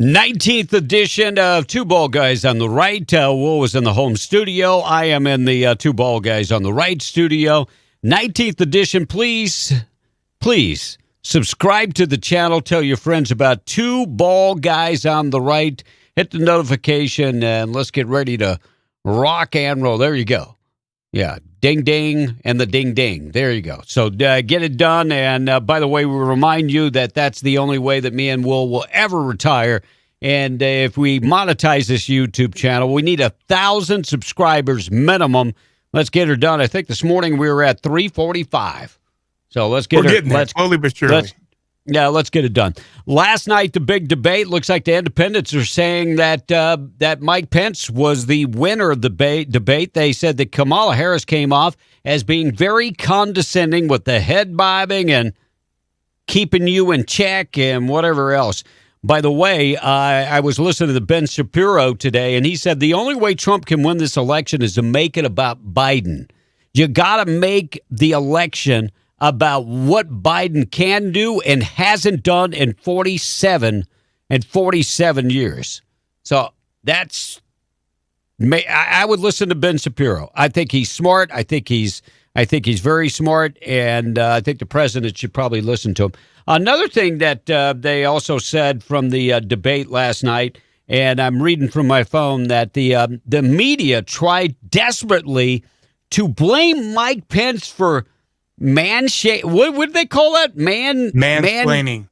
19th edition of Two Ball Guys on the Right. Will was in the home studio. I am in the Two Ball Guys on the Right studio. 19th edition. Please subscribe to the channel. Tell your friends about Two Ball Guys on the Right. Hit the notification, and let's get ready to rock and roll. There you go. Yeah, ding, ding, and the ding, ding. There you go. So get it done. And by the way, we remind you that that's the only way that me and Will ever retire. And if we monetize this YouTube channel, we need 1,000 subscribers minimum. Let's get her done. I think this morning we were at 345. So let's get her. Slowly but surely. Let's get it done. Last night, the big debate. Looks like the independents are saying that that Mike Pence was the winner of the debate. They said that Kamala Harris came off as being very condescending with the head bobbing and keeping you in check and whatever else. By the way, I was listening to Ben Shapiro today, and he said the only way Trump can win this election is to make it about Biden. You got to make the election about what Biden can do and hasn't done in 47 years. So that's, I would listen to Ben Shapiro. I think he's smart. I think he's very smart, and I think the president should probably listen to him. Another thing that they also said from the debate last night, and I'm reading from my phone, that the media tried desperately to blame Mike Pence for what would they call that? Mansplaining.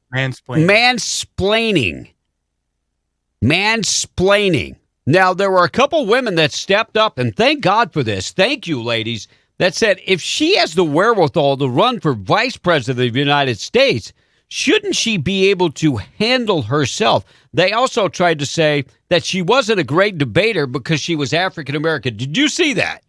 Now, there were a couple women that stepped up, and thank God for this. Thank you, ladies, that said if she has the wherewithal to run for vice president of the United States, shouldn't she be able to handle herself? They also tried to say that she wasn't a great debater because she was African American. Did you see that?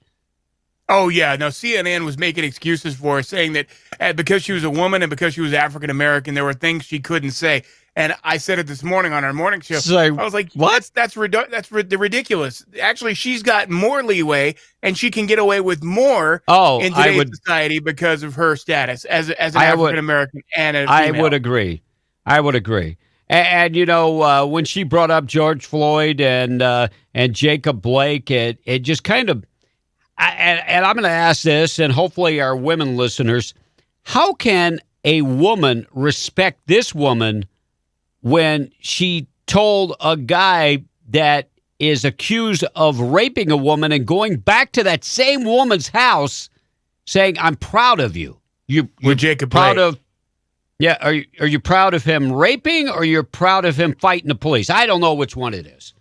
Oh, yeah. No, CNN was making excuses for her, saying that because she was a woman and because she was African American, there were things she couldn't say. And I said it this morning on our morning show. I was like, what? That's ridiculous. Actually, she's got more leeway, and she can get away with more in today's society because of her status as an African American and a female. I would agree. And you know, when she brought up George Floyd and Jacob Blake, it just kind of. And I'm going to ask this, and hopefully our women listeners, how can a woman respect this woman when she told a guy that is accused of raping a woman and going back to that same woman's house saying, I'm proud of you? You're Jacob proud Blake. of, yeah, are you proud of him raping, or you're proud of him fighting the police? I don't know which one it is.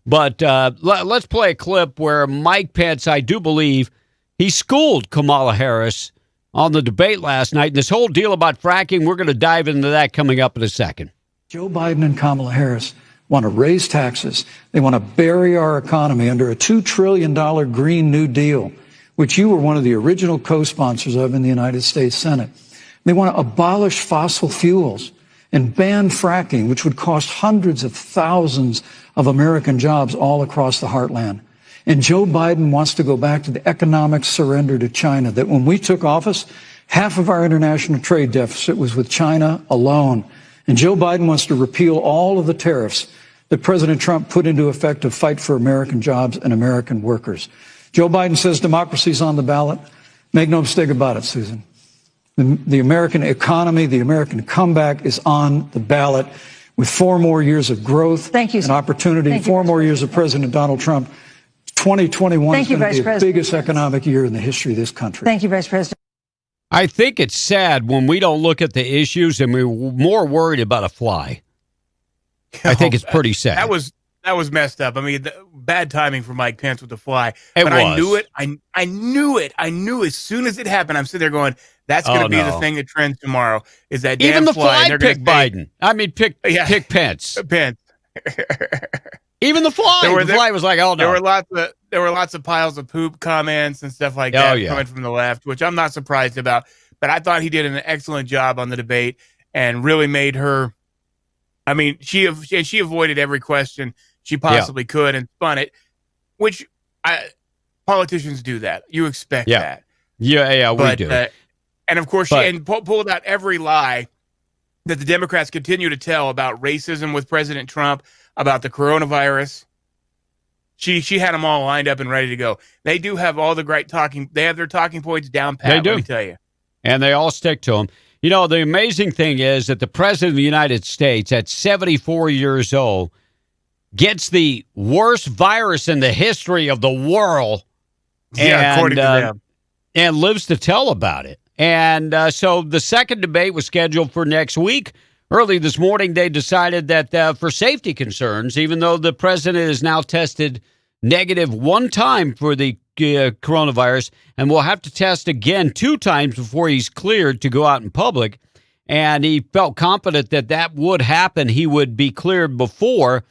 But let's play a clip where Mike Pence, I do believe, he schooled Kamala Harris on the debate last night. And this whole deal about fracking, we're going to dive into that coming up in a second. Joe Biden and Kamala Harris want to raise taxes. They want to bury our economy under a $2 trillion Green New Deal, which you were one of the original co-sponsors of in the United States Senate. They want to abolish fossil fuels and ban fracking, which would cost hundreds of thousands of American jobs all across the heartland. And Joe Biden wants to go back to the economic surrender to China, that when we took office, half of our international trade deficit was with China alone. And Joe Biden wants to repeal all of the tariffs that President Trump put into effect to fight for American jobs and American workers. Joe Biden says democracy's on the ballot. Make no mistake about it, Susan. The American economy, the American comeback is on the ballot with 4 more years of growth and opportunity, 4 more years of President Donald Trump. 2021 is going to be the biggest economic year in the history of this country. Thank you, Vice President. I think it's sad when we don't look at the issues and we're more worried about a fly. I think it's pretty sad. That was messed up. I mean, bad timing for Mike Pence with the fly. I knew it. I knew it. I knew as soon as it happened. I'm sitting there going, that's going to be the thing that trends tomorrow. Is that even damn the fly? Fly picked Biden. I mean, pick Pence. Pence. Even the fly. The fly was like, oh no. There were lots of piles of poop comments and stuff like that coming from the left, which I'm not surprised about. But I thought he did an excellent job on the debate and really made her. I mean, she avoided every question she possibly could and spun it, which politicians do that. You expect that. Yeah, we do. And of course, she pulled out every lie that the Democrats continue to tell about racism with President Trump, about the coronavirus. She had them all lined up and ready to go. They do have all the great talking. They have their talking points down pat. They do. Let me tell you. And they all stick to them. You know, the amazing thing is that the president of the United States at 74 years old gets the worst virus in the history of the world. Yeah, according to them. And lives to tell about it. And so the second debate was scheduled for next week. Early this morning, they decided that for safety concerns, even though the president is now tested negative one time for the coronavirus and will have to test again 2 times before he's cleared to go out in public, and he felt confident that that would happen, he would be cleared before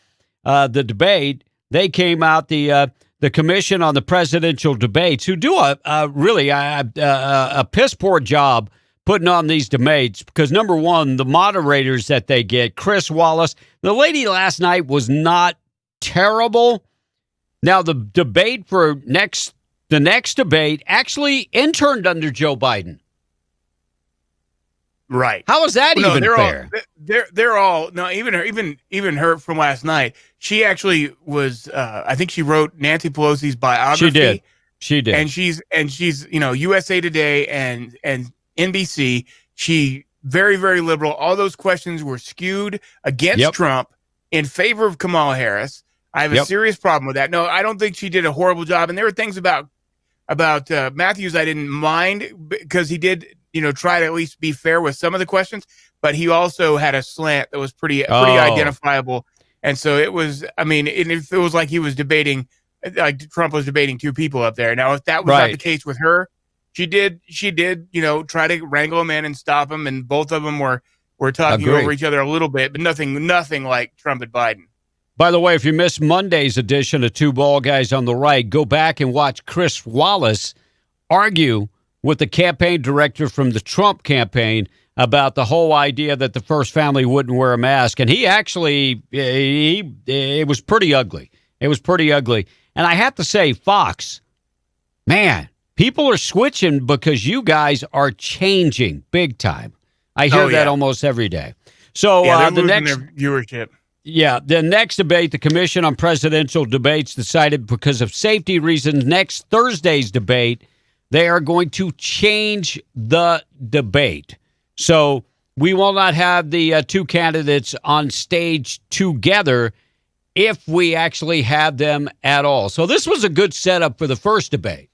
the debate. They came out, the Commission on the Presidential Debates, who do really a piss poor job putting on these debates, because number one, the moderators that they get, Chris Wallace, the lady last night was not terrible. Now the debate for the next debate actually interned under Joe Biden. Right. How is that even fair? They're all no, even her from last night. She actually was I think she wrote Nancy Pelosi's biography. She did. And she's USA Today and NBC. She very, very liberal. All those questions were skewed against Trump in favor of Kamala Harris. I have a serious problem with that. No, I don't think she did a horrible job. And there were things about Matthews I didn't mind, because he did try to at least be fair with some of the questions, but he also had a slant that was pretty identifiable. And so it was, it was like he was debating, like Trump was debating 2 people up there. Now, if that was not the case with her, she did, try to wrangle him in and stop him. And both of them were talking over each other a little bit, but nothing like Trump and Biden. By the way, if you missed Monday's edition of Two Ball Guys on the Right, go back and watch Chris Wallace argue with the campaign director from the Trump campaign about the whole idea that the first family wouldn't wear a mask. And he actually, it was pretty ugly. It was pretty ugly. And I have to say, Fox, man, people are switching because you guys are changing big time. I hear that almost every day. So they're the losing next their viewership. Yeah, the next debate, the Commission on Presidential Debates decided because of safety reasons, next Thursday's debate, they are going to change the debate. So we will not have the 2 candidates on stage together if we actually have them at all. So this was a good setup for the first debate.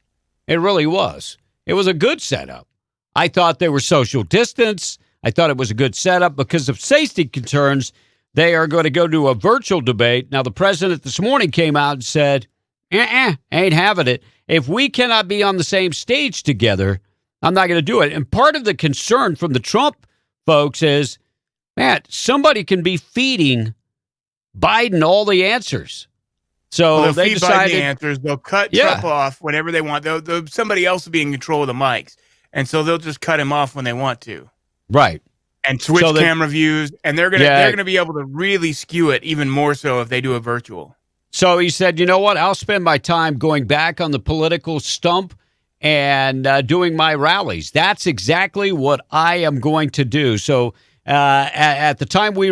It really was. It was a good setup. I thought they were social distance. I thought it was a good setup because of safety concerns. They are going to go to a virtual debate. Now, the president this morning came out and said, ain't having it. If we cannot be on the same stage together, I'm not going to do it. And part of the concern from the Trump folks is, man, somebody can be feeding Biden all the answers. So they decided Biden the answers. They'll cut Trump off whenever they want. Somebody else will be in control of the mics, and so they'll just cut him off when they want to. Right. And switch camera views, and they're gonna be able to really skew it even more so if they do a virtual. So he said, you know what? I'll spend my time going back on the political stump and doing my rallies. That's exactly what I am going to do. So at the time we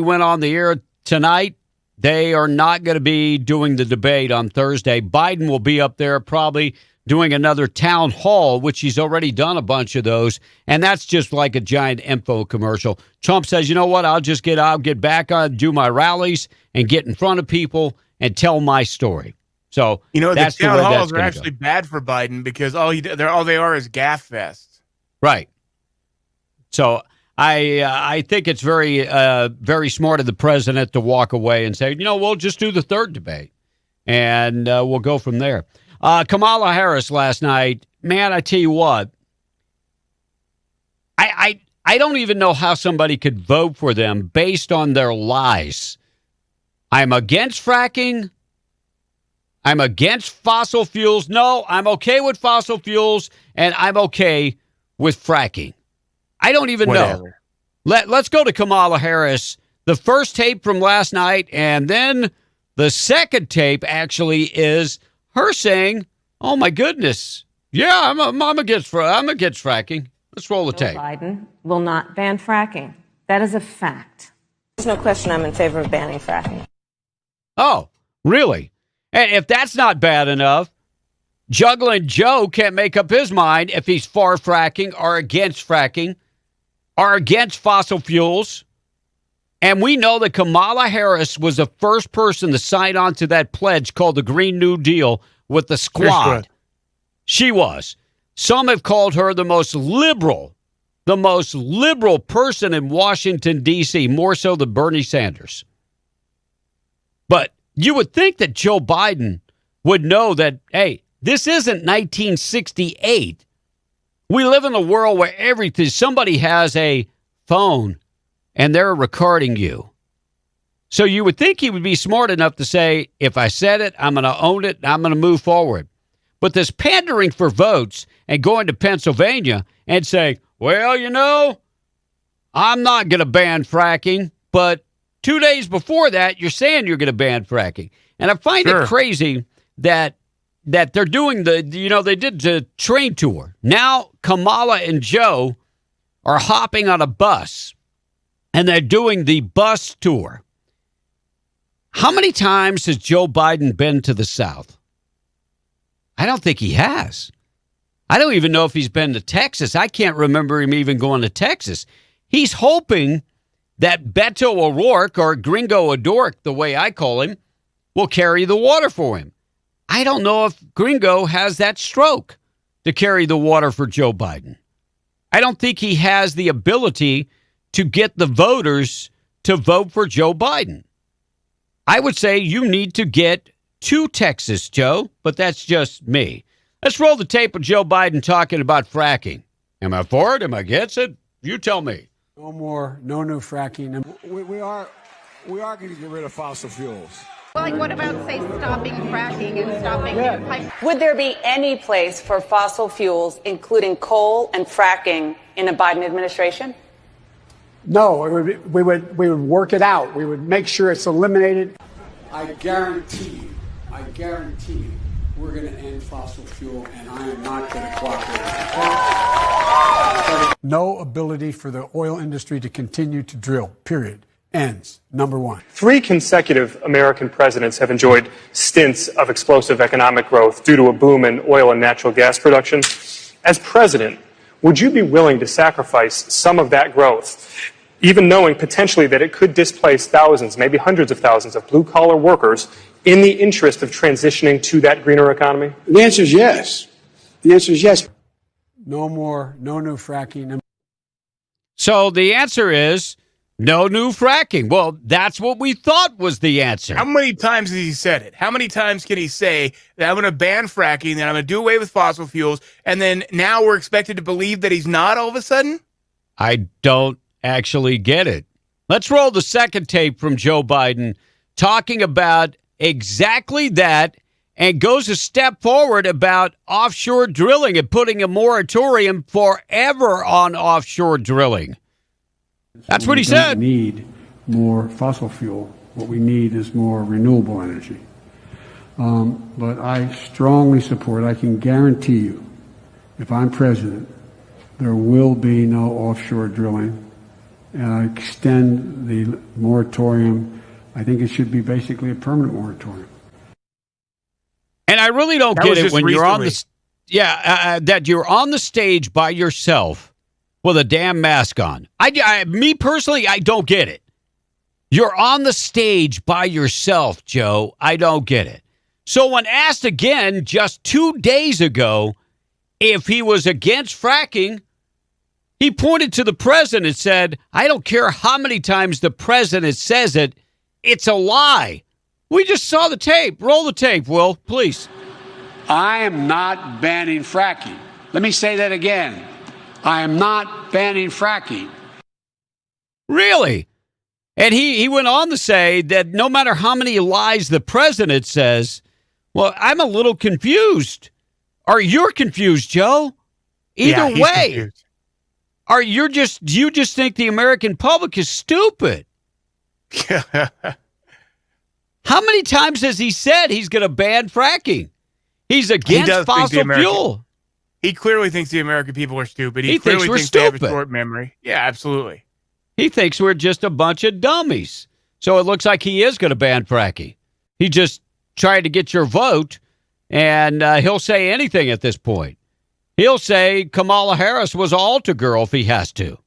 went on the air tonight, they are not going to be doing the debate on Thursday. Biden will be up there probably doing another town hall, which he's already done a bunch of those, and that's just like a giant info commercial. Trump says, you know what, I'll get back on, do my rallies, and get in front of people and tell my story. So that's the town halls are actually bad for Biden because all they are is gaffe fests. Right. So I think it's very very smart of the president to walk away and say, we'll just do the third debate, and we'll go from there. Kamala Harris last night, man, I tell you what, I don't even know how somebody could vote for them based on their lies. I'm against fracking. I'm against fossil fuels. No, I'm okay with fossil fuels, and I'm okay with fracking. I don't even know. Let's go to Kamala Harris. The first tape from last night, and then the second tape actually is her saying, "Oh my goodness, yeah, I'm against fracking." Let's roll the tape. Biden will not ban fracking. That is a fact. There's no question I'm in favor of banning fracking. Oh, really? And if that's not bad enough, Juggling Joe can't make up his mind if he's for fracking or against fossil fuels. And we know that Kamala Harris was the first person to sign on to that pledge called the Green New Deal with the squad. She was. Some have called her the most liberal person in Washington, D.C., more so than Bernie Sanders. But you would think that Joe Biden would know that, hey, this isn't 1968. We live in a world where somebody has a phone and they're recording you. So you would think he would be smart enough to say, if I said it, I'm going to own it, and I'm going to move forward. But this pandering for votes and going to Pennsylvania and saying, well, you know, I'm not going to ban fracking, but 2 days before that, you're saying you're going to ban fracking. And I find it crazy that they're doing they did the train tour. Now Kamala and Joe are hopping on a bus, and they're doing the bus tour. How many times has Joe Biden been to the South? I don't think he has. I don't even know if he's been to Texas. I can't remember him even going to Texas. He's hoping that Beto O'Rourke, or Gringo O'Rourke, the way I call him, will carry the water for him. I don't know if Gringo has that stroke to carry the water for Joe Biden. I don't think he has the ability to get the voters to vote for Joe Biden. I would say you need to get to Texas, Joe, but that's just me. Let's roll the tape of Joe Biden talking about fracking. Am I for it? Am I against it? You tell me. No new fracking. We are going to get rid of fossil fuels. Well, like what about, say, stopping fracking and stopping new pipe? Would there be any place for fossil fuels, including coal and fracking, in a Biden administration? No, we would work it out. We would make sure it's eliminated. I guarantee you, we're going to end fossil fuel, and I am not going to cooperate. No ability for the oil industry to continue to drill, period. Ends. Number one. 3 consecutive American presidents have enjoyed stints of explosive economic growth due to a boom in oil and natural gas production. As president, would you be willing to sacrifice some of that growth, even knowing potentially that it could displace thousands, maybe hundreds of thousands of blue-collar workers in the interest of transitioning to that greener economy? The answer is yes. No new fracking. So the answer is no new fracking. Well, that's what we thought was the answer. How many times has he said it? How many times can he say that I'm going to ban fracking, that I'm going to do away with fossil fuels, and then now we're expected to believe that he's not all of a sudden? I don't actually get it. Let's roll the second tape from Joe Biden talking about exactly that, and goes a step forward about offshore drilling and putting a moratorium forever on offshore drilling. That's what he said. We don't need more fossil fuel. What we need is more renewable energy. But I strongly support, I can guarantee you, if I'm president, there will be no offshore drilling. Extend the moratorium. I think it should be basically a permanent moratorium. And I really don't get it when you're on the that you're on the stage by yourself with a damn mask on. Me personally, I don't get it. You're on the stage by yourself, Joe. I don't get it. So when asked again just 2 days ago if he was against fracking, he pointed to the president and said, I don't care how many times the president says it, it's a lie. We just saw the tape. Roll the tape, Will, please. I am not banning fracking. Let me say that again. I am not banning fracking. Really? And he went on to say that no matter how many lies the president says, well, I'm a little confused. Are you confused, Joe? Either way. Confused. You just think the American public is stupid? How many times has he said he's going to ban fracking? He's against fossil fuel. He clearly thinks the American people are stupid. He clearly thinks they have a short memory. Yeah, absolutely. He thinks we're just a bunch of dummies. So it looks like he is going to ban fracking. He just tried to get your vote, and he'll say anything at this point. He'll say Kamala Harris was an altar girl if he has to.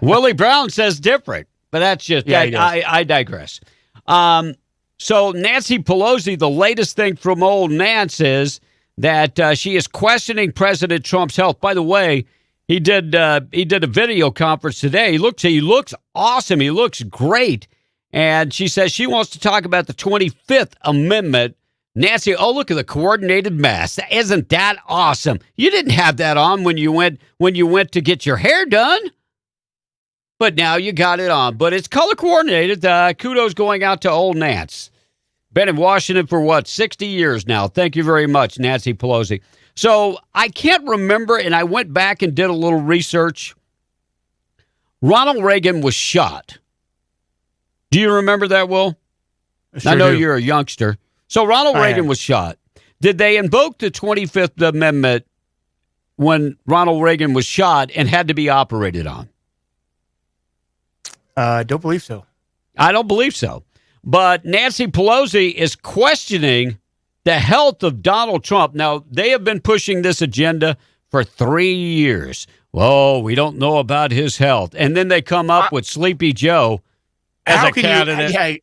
Willie Brown says different, but that's just, I digress. So Nancy Pelosi, the latest thing from old Nance is that she is questioning President Trump's health. By the way, he did a video conference today. He looks awesome. He looks great. And she says she wants to talk about the 25th Amendment. Nancy, oh, look at the coordinated mask. Isn't that awesome? You didn't have that on when you went to get your hair done. But now you got it on. But it's color coordinated. Kudos going out to old Nance. Been in Washington for 60 years now. Thank you very much, Nancy Pelosi. So I can't remember, and I went back and did a little research. Ronald Reagan was shot. Do you remember that, Will? Sure I know do. you're a youngster. So Ronald Reagan was shot. Did they invoke the 25th Amendment when Ronald Reagan was shot and had to be operated on? Don't believe so. I don't believe so. But Nancy Pelosi is questioning the health of Donald Trump. Now, they have been pushing this agenda for 3 years. Whoa, we don't know about his health. And then they come up with Sleepy Joe as a candidate. Yeah,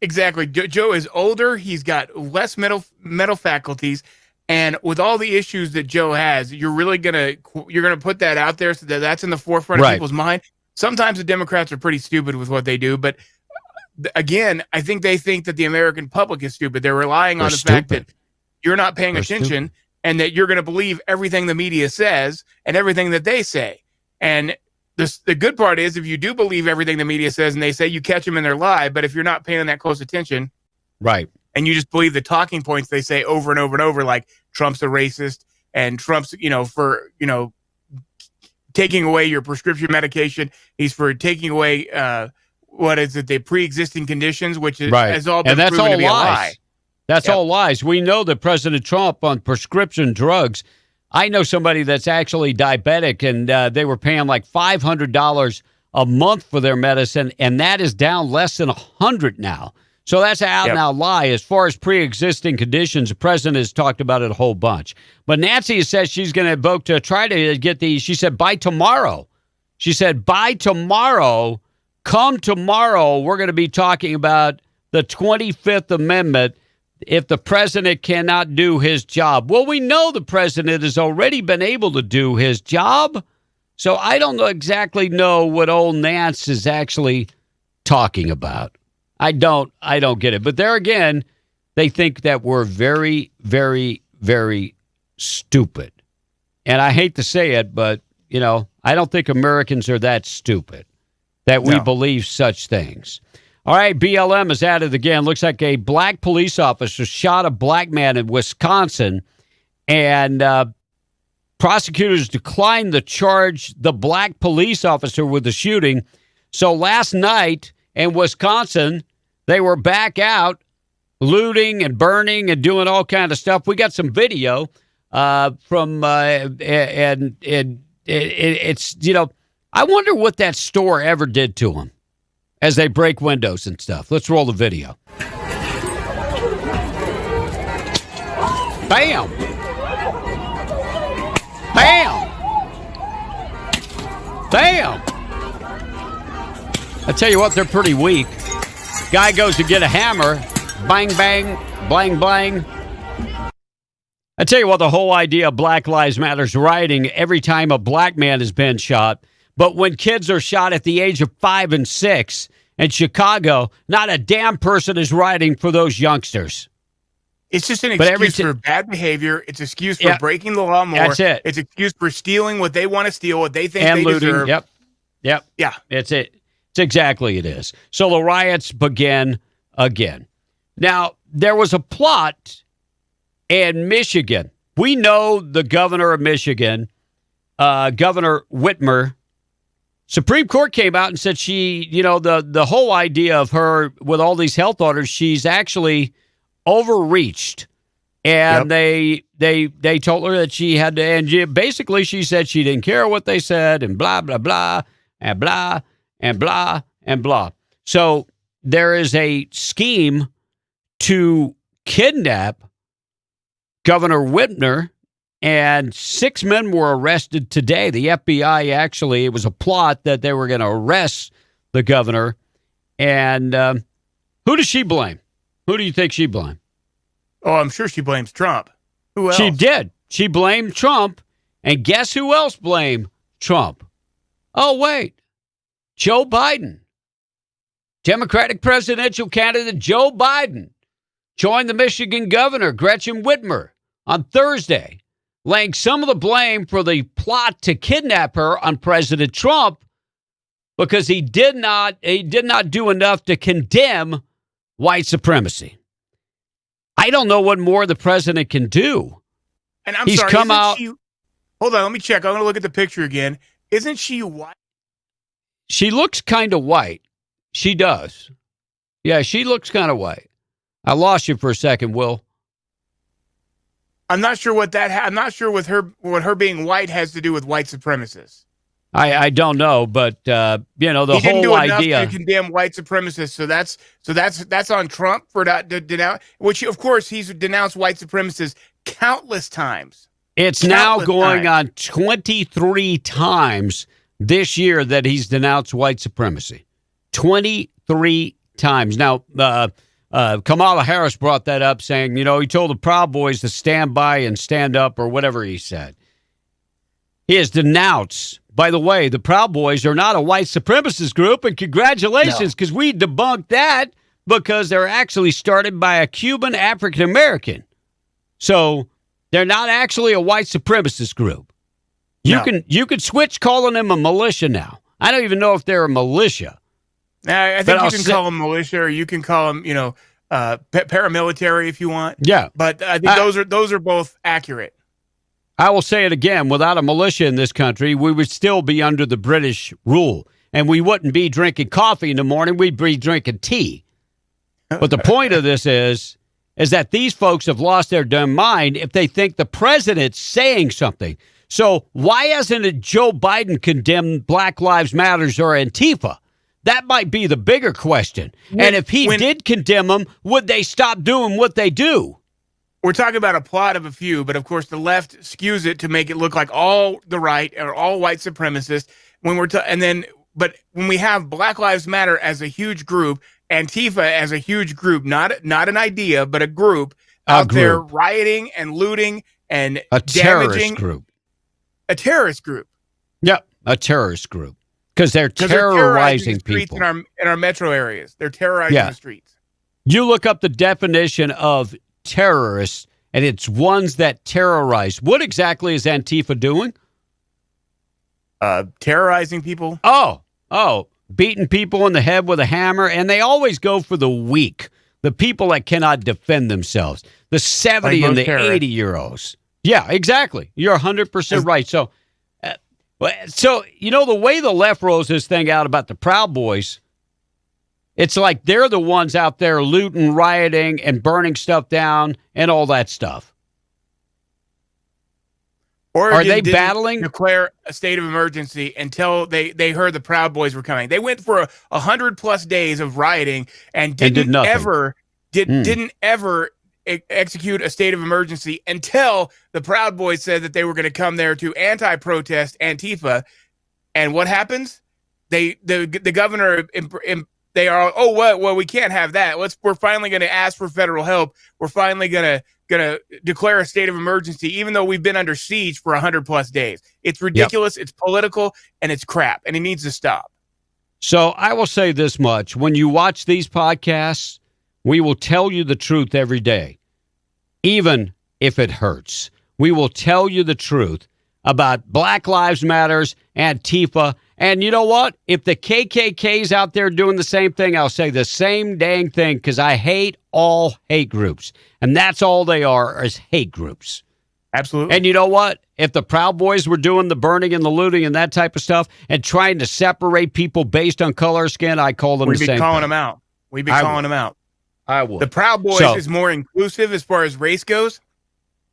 exactly. Joe is older. He's got less mental faculties. And with all the issues that Joe has, you're gonna put that out there so that that's in the forefront of people's mind. Sometimes the Democrats are pretty stupid with what they do, but again, I think they think that the American public is stupid. They're relying on the fact that you're not paying attention and that you're going to believe everything the media says and everything that they say. And the good part is if you do believe everything the media says and they say, you catch them in their lie. But if you're not paying that close attention, right, and you just believe the talking points they say over and over and over, like Trump's a racist and Trump's, for taking away your prescription medication, he's for taking away the pre-existing conditions, which has all been proven to be a lie. That's all lies. We know that President Trump on prescription drugs, I know somebody that's actually diabetic, and they were paying like $500 a month for their medicine, and that is down less than $100 now. So that's an out-and-out lie. As far as pre-existing conditions, the president has talked about it a whole bunch. But Nancy says she's going to invoke to try to get she said, by tomorrow. She said, by tomorrow, come tomorrow, we're going to be talking about the 25th Amendment if the president cannot do his job. Well, we know the president has already been able to do his job. So I don't exactly know what old Nance is actually talking about. I don't get it. But there again, they think that we're very, very, very stupid. And I hate to say it, but, I don't think Americans are that stupid that we believe such things. All right, BLM is at it again. Looks like a black police officer shot a black man in Wisconsin, and prosecutors declined to charge the black police officer with the shooting. So last night in Wisconsin, they were back out looting and burning and doing all kind of stuff. We got some video from and it's I wonder what that store ever did to them as they break windows and stuff. Let's roll the video. Bam! Bam! Bam! I tell you what, they're pretty weak. Guy goes to get a hammer. Bang, bang, blang, blang. I tell you what, the whole idea of Black Lives Matter's rioting every time a black man has been shot. But when kids are shot at the age of 5 and 6 in Chicago, not a damn person is rioting for those youngsters. It's just an excuse for bad behavior. It's an excuse for breaking the law more. That's it. It's an excuse for stealing what they want to steal, what they think and they looting. deserve. Yep. Yeah. It's it. It's exactly it is. So the riots begin again. Now, there was a plot in Michigan. We know the governor of Michigan, Governor Whitmer. Supreme Court came out and said she, the whole idea of her with all these health orders, she's actually overreached. And they told her that she had to, and basically she said she didn't care what they said and blah, blah, blah. and blah and blah and blah. So there is a scheme to kidnap Governor Whitmer, and 6 men were arrested today. The FBI actually, it was a plot that they were going to arrest the governor. And who does she blame? Who do you think she blamed? Oh, I'm sure she blames Trump. Who else? She did. She blamed Trump. And guess who else blamed Trump? Oh, wait. Joe Biden. Democratic presidential candidate Joe Biden joined the Michigan governor, Gretchen Whitmer, on Thursday, laying some of the blame for the plot to kidnap her on President Trump because he did not do enough to condemn white supremacy. I don't know what more the president can do. And I'm He's sorry, come out. Hold on, let me check. I'm going to look at the picture again. Isn't she white? She looks kind of white. She does. Yeah, she looks kind of white. I lost you for a second, Will. I'm not sure what I'm not sure what her being white has to do with white supremacists. I don't know, but the he whole didn't do idea enough to condemn white supremacists. So that's on Trump for not to denounce. Which of course he's denounced white supremacists countless times. It's now going on 23 times this year that he's denounced white supremacy. 23 times. Now, Kamala Harris brought that up, saying, he told the Proud Boys to stand by and stand up or whatever he said. He has denounced. By the way, the Proud Boys are not a white supremacist group, and congratulations, because we debunked that because they're actually started by a Cuban African-American. So they're not actually a white supremacist group. You can switch calling them a militia now. I don't even know if they're a militia. I think you can call them militia, or you can call them, paramilitary if you want. Yeah, but I think those are both accurate. I will say it again. Without a militia in this country, we would still be under the British rule, and we wouldn't be drinking coffee in the morning. We'd be drinking tea. But the point of this is that these folks have lost their damn mind if they think the president's saying something. So why hasn't it Joe Biden condemned Black Lives Matters or Antifa? That might be the bigger question. And if he did condemn them, would they stop doing what they do? We're talking about a plot of a few, but of course the left skews it to make it look like all the right or all white supremacists. But when we have Black Lives Matter as a huge group, Antifa as a huge group, not an idea, but a group out there rioting and looting and a damaging. Terrorist group. A terrorist group. Yep, a terrorist group. Because they're terrorizing people in our metro areas. They're terrorizing the streets. You look up the definition of terrorists, and it's ones that terrorize. What exactly is Antifa doing? Terrorizing people. Oh, beating people in the head with a hammer, and they always go for the weak, the people that cannot defend themselves, the 70 and the 80-year-olds. Yeah, exactly. You're 100% right. So, the way the left rolls this thing out about the Proud Boys, it's like they're the ones out there looting, rioting, and burning stuff down and all that stuff. Oregon Are they battling? Declare a state of emergency until they heard the Proud Boys were coming. They went for 100+ days of rioting and didn't ever execute a state of emergency until the Proud Boys said that they were going to come there to anti-protest Antifa. And what happens? The governor, they are, well, we can't have that. We're finally going to ask for federal help. We're finally going to declare a state of emergency, even though we've been under siege for 100+ days. It's ridiculous. Yep. It's political, and it's crap, and it needs to stop. So I will say this much. When you watch these podcasts, we will tell you the truth every day, even if it hurts. We will tell you the truth about Black Lives Matters, Antifa, and you know what? If the KKK's out there doing the same thing, I'll say the same dang thing because I hate all hate groups. And that's all they are is hate groups. Absolutely. And you know what? If the Proud Boys were doing the burning and the looting and that type of stuff and trying to separate people based on color of skin, I call them the same thing. We'd be calling them out. We'd be calling them out. I would. The Proud Boys is more inclusive as far as race goes.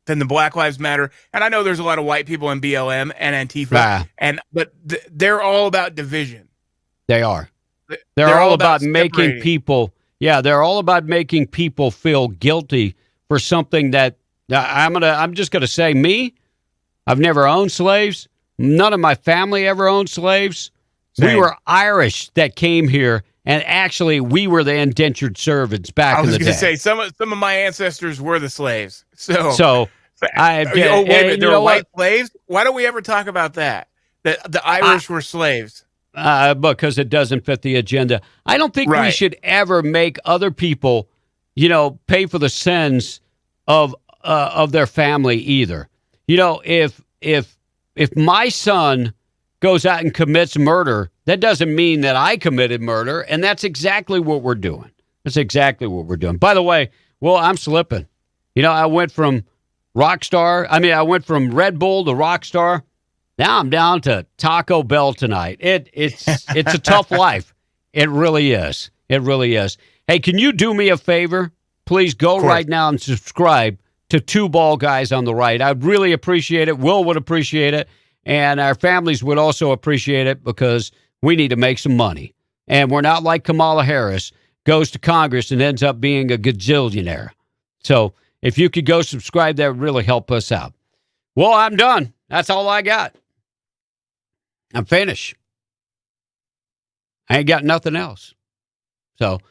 than the Black Lives Matter. And I know there's a lot of white people in BLM and Antifa, but they're all about division. They are. They're all about making people. Yeah, they're all about making people feel guilty for something that I'm just gonna say. Me, I've never owned slaves. None of my family ever owned slaves. Same. We were Irish that came here, and actually, we were the indentured servants back in the day. I was going to say some of my ancestors were the slaves. So oh, wait a minute, there were white slaves. Why don't we ever talk about that? That the Irish were slaves. Because it doesn't fit the agenda. I don't think we should ever make other people, pay for the sins of their family either. If my son goes out and commits murder, that doesn't mean that I committed murder, and that's exactly what we're doing. That's exactly what we're doing. By the way, I'm slipping. I went from I went from Red Bull to rock star. Now I'm down to Taco Bell tonight. It's a tough life. It really is. It really is. Hey, can you do me a favor? Please go right now and subscribe to Two Ball Guys on the Right. I'd really appreciate it. Will would appreciate it. And our families would also appreciate it because we need to make some money. And we're not like Kamala Harris, goes to Congress and ends up being a gazillionaire. So if you could go subscribe, that would really help us out. Well, I'm done. That's all I got. I'm finished. I ain't got nothing else. So